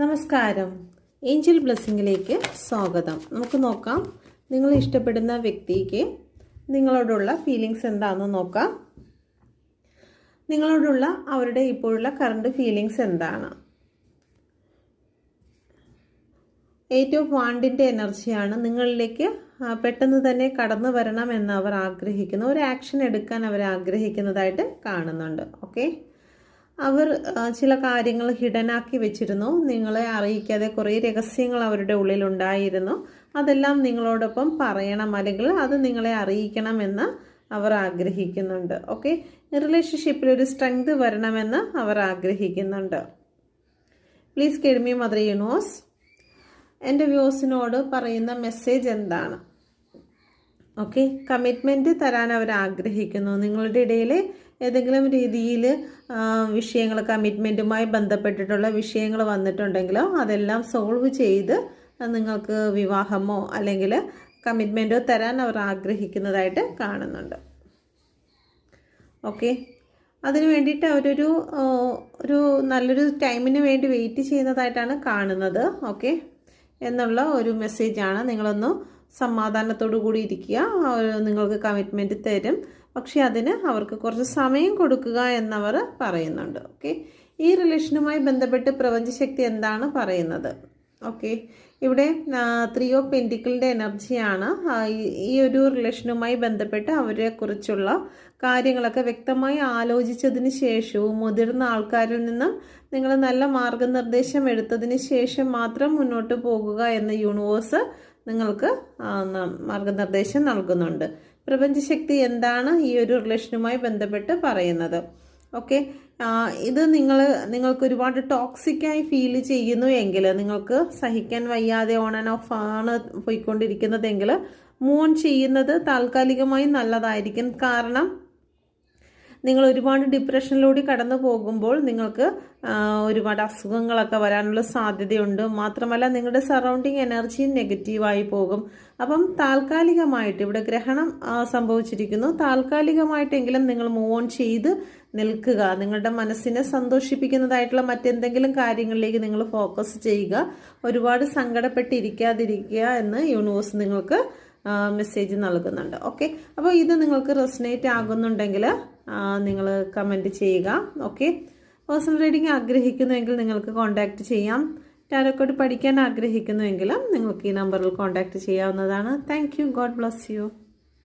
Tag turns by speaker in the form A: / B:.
A: നമസ്കാരം. ഏഞ്ചൽ ബ്ലെസ്സിങ്ങിലേക്ക് സ്വാഗതം. നമുക്ക് നോക്കാം നിങ്ങൾ ഇഷ്ടപ്പെടുന്ന വ്യക്തിക്ക് നിങ്ങളോടുള്ള ഫീലിങ്സ് എന്താണെന്ന് നോക്കാം. നിങ്ങളോടുള്ള അവരുടെ ഇപ്പോഴുള്ള കറണ്ട് ഫീലിങ്സ് എന്താണ്? 8 ഓഫ് വാണ്ടിൻ്റെ എനർജിയാണ്. നിങ്ങളിലേക്ക് പെട്ടെന്ന് തന്നെ കടന്നു വരണം എന്ന് അവർ ആഗ്രഹിക്കുന്നു. ഒരു ആക്ഷൻ എടുക്കാൻ അവർ ആഗ്രഹിക്കുന്നതായിട്ട് കാണുന്നുണ്ട്. ഓക്കെ, അവർ ചില കാര്യങ്ങൾ ഹിഡനാക്കി വെച്ചിരുന്നു. നിങ്ങളെ അറിയിക്കാതെ കുറേ രഹസ്യങ്ങൾ അവരുടെ ഉള്ളിലുണ്ടായിരുന്നു. അതെല്ലാം നിങ്ങളോടൊപ്പം പറയണം, അല്ലെങ്കിൽ അത് നിങ്ങളെ അറിയിക്കണമെന്ന് അവർ ആഗ്രഹിക്കുന്നുണ്ട്. ഓക്കെ, റിലേഷൻഷിപ്പിൽ ഒരു സ്ട്രെങ്ത് വരണമെന്ന് അവർ ആഗ്രഹിക്കുന്നുണ്ട്. Please guide me mother universe. എൻ്റെ വ്യൂസിനോട് പറയുന്ന മെസ്സേജ് എന്താണ്? ഓക്കെ, കമ്മിറ്റ്മെൻറ്റ് തരാൻ അവർ ആഗ്രഹിക്കുന്നു. നിങ്ങളുടെ ഇടയിൽ ഏതെങ്കിലും രീതിയിൽ വിഷയങ്ങൾ, കമ്മിറ്റ്മെൻറ്റുമായി ബന്ധപ്പെട്ടിട്ടുള്ള വിഷയങ്ങൾ വന്നിട്ടുണ്ടെങ്കിലോ അതെല്ലാം സോൾവ് ചെയ്ത് നിങ്ങൾക്ക് വിവാഹമോ അല്ലെങ്കിൽ കമ്മിറ്റ്മെൻറ്റോ തരാൻ അവർ ആഗ്രഹിക്കുന്നതായിട്ട് കാണുന്നുണ്ട്. ഓക്കെ, അതിന് വേണ്ടിയിട്ട് അവരൊരു നല്ലൊരു ടൈമിന് വേണ്ടി വെയിറ്റ് ചെയ്യുന്നതായിട്ടാണ് കാണുന്നത്. ഓക്കെ, എന്നുള്ള ഒരു മെസ്സേജാണ്. നിങ്ങളൊന്ന് സമാധാനത്തോടു കൂടി ഇരിക്കുക. നിങ്ങൾക്ക് കമ്മിറ്റ്മെൻറ്റ് തരും, പക്ഷേ അതിന് അവർക്ക് കുറച്ച് സമയം കൊടുക്കുക എന്നവർ പറയുന്നുണ്ട്. ഓക്കെ, ഈ റിലേഷനുമായി ബന്ധപ്പെട്ട് പ്രപഞ്ചശക്തി എന്താണ് പറയുന്നത്? ഓക്കെ, ഇവിടെ 3 ഓഫ് പെൻറ്റിക്കിളിൻ്റെ എനർജിയാണ്. ഈ ഒരു റിലേഷനുമായി ബന്ധപ്പെട്ട് അവരെക്കുറിച്ചുള്ള കാര്യങ്ങളൊക്കെ വ്യക്തമായി ആലോചിച്ചതിന് ശേഷവും മുതിർന്ന ആൾക്കാരിൽ നിന്നും നിങ്ങൾ നല്ല മാർഗനിർദ്ദേശം എടുത്തതിന് ശേഷം മാത്രം മുന്നോട്ട് പോകുക എന്ന യൂണിവേഴ്സ് നിങ്ങൾക്ക് മാർഗനിർദ്ദേശം നൽകുന്നുണ്ട്. പ്രപഞ്ചശക്തി എന്താണ് ഈ ഒരു റിലേഷനുമായി ബന്ധപ്പെട്ട് പറയുന്നത്? ഓക്കെ, ഇത് നിങ്ങൾക്ക് ഒരുപാട് ടോക്സിക്കായി ഫീൽ ചെയ്യുന്നു എങ്കിൽ, നിങ്ങൾക്ക് സഹിക്കാൻ വയ്യാതെ ഓൺ ആൻഡ് ഓഫ് ആണ് പോയിക്കൊണ്ടിരിക്കുന്നതെങ്കിൽ മൂവ് ഓൺ ചെയ്യുന്നത് താൽക്കാലികമായി നല്ലതായിരിക്കും. കാരണം നിങ്ങൾ ഒരുപാട് ഡിപ്രഷനിലൂടെ കടന്നു പോകുമ്പോൾ നിങ്ങൾക്ക് ഒരുപാട് അസുഖങ്ങളൊക്കെ വരാനുള്ള സാധ്യതയുണ്ട്. മാത്രമല്ല നിങ്ങളുടെ സറൗണ്ടിങ് എനർജിയും നെഗറ്റീവായി പോകും. അപ്പം താൽക്കാലികമായിട്ട് ഇവിടെ ഗ്രഹണം സംഭവിച്ചിരിക്കുന്നു. താൽക്കാലികമായിട്ടെങ്കിലും നിങ്ങൾ മൂവ് ഓൺ ചെയ്ത് നിൽക്കുക. നിങ്ങളുടെ മനസ്സിനെ സന്തോഷിപ്പിക്കുന്നതായിട്ടുള്ള മറ്റെന്തെങ്കിലും കാര്യങ്ങളിലേക്ക് നിങ്ങൾ ഫോക്കസ് ചെയ്യുക. ഒരുപാട് സങ്കടപ്പെട്ടിരിക്കാതിരിക്കുക എന്ന് യൂണിവേഴ്സ് നിങ്ങൾക്ക് മെസ്സേജ് നൽകുന്നുണ്ട്. ഓക്കെ, അപ്പോൾ ഇത് നിങ്ങൾക്ക് റെസനേറ്റ് ആകുന്നുണ്ടെങ്കിൽ നിങ്ങൾ കമൻറ്റ് ചെയ്യുക. ഓക്കെ, പേഴ്സണൽ റീഡിംഗ് ആഗ്രഹിക്കുന്നുവെങ്കിൽ നിങ്ങൾക്ക് കോൺടാക്റ്റ് ചെയ്യാം. ടാരോ കാർഡ് പഠിക്കാൻ ആഗ്രഹിക്കുന്നുവെങ്കിലും നിങ്ങൾക്ക് ഈ നമ്പറിൽ കോൺടാക്റ്റ് ചെയ്യാവുന്നതാണ്. Thank you. God bless you.